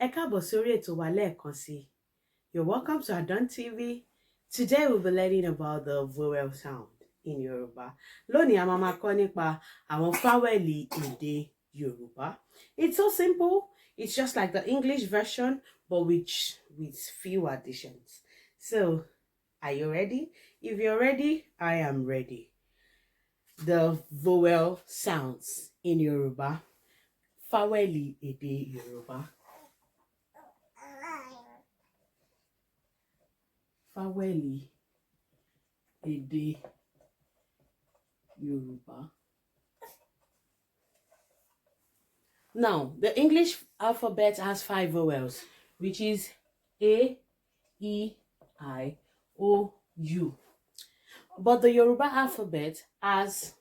Ẹ káàbọ̀ sórí ètò wa lẹ́ẹ̀kan sí. You're welcome to Adon TV. Today we'll be learning about the vowel sound in Yorùbá. Lónìí a máa kọ́ nípa àwọn fáwẹ́lì èdè Yorùbá. It's so simple. It's just like the English version, but with few additions. So, are you ready? If you're ready, I am ready. The vowel sounds in Yorùbá. Fáwẹ́lì èdè Yorùbá. Faweli èdè Yorùbá. Now, the English alphabet has 5 vowels, which is A, E, I, O, U. But the Yoruba alphabet has,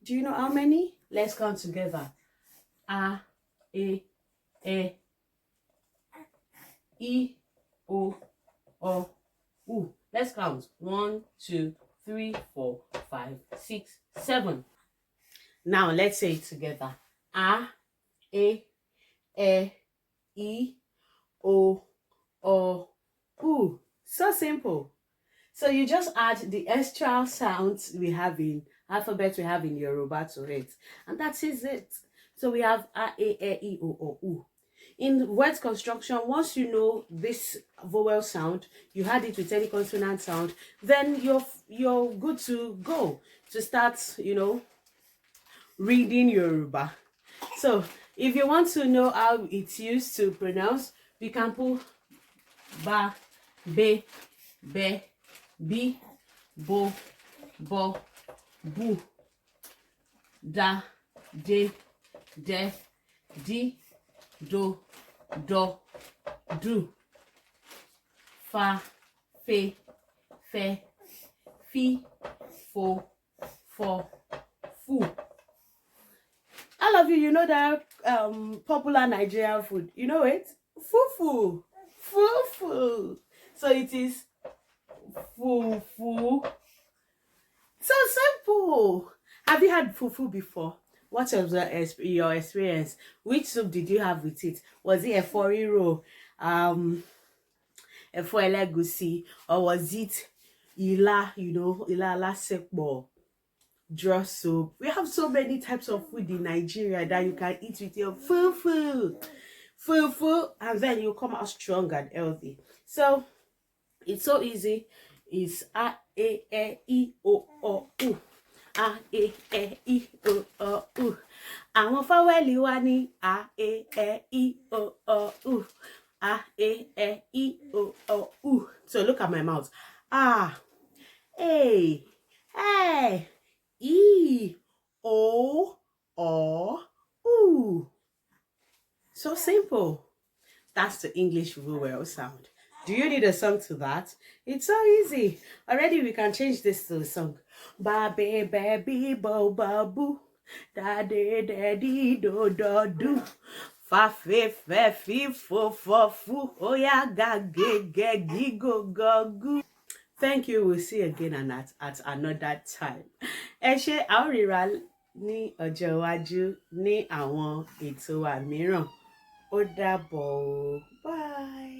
do you know how many? Let's count together. A, E, I, O, U. Let's count. 1, 2, 3, 4, 5, 6, 7. Now let's say it together. A, E, I, O, U. So simple. So you just add the extra sounds we have in alphabet we have in Yoruba to it, and that is it. So we have A, E, I, O, U. In word construction, once you know this vowel sound, you had it with any consonant sound, then you're good to go to start, reading Yoruba. So if you want to know how it's used to pronounce, we can put ba, be, bi, bo, bu, da, de, di, do, do, fa, fe, fi, fo, fu. All of you know that popular Nigerian food. You know it? Fufu. Fufu. So it is fufu. So simple. Have you had fufu before? What was your experience? Which soup did you have with it? Was it a foriro, a foelegusi, or was it ila, ila lasekbo, draw soup? We have so many types of food in Nigeria that you can eat with your fufu, and then you come out strong and healthy. So it's so easy. It's A, E, I, O, U. A, E, I, O, U. Àwọn fáwẹ́lì wa ní A, E, I, O, U. A, E, I, O, U. So look at my mouth. A, E, I, O, U. So simple. That's the English vowel sound. Do you need a song to that? It's so easy. Already we can change this to a song. Ba be baby bo ba boo. Da de de do do. Fa fe fi fo fu. Oh ya ga ge go goo. Thank you. We'll see you again at another time. Ẹ ṣé a ó ríra ní ọjọ́ iwájú ní àwọn ètò wa mìíràn. Ó dàbọ̀ o. Bye.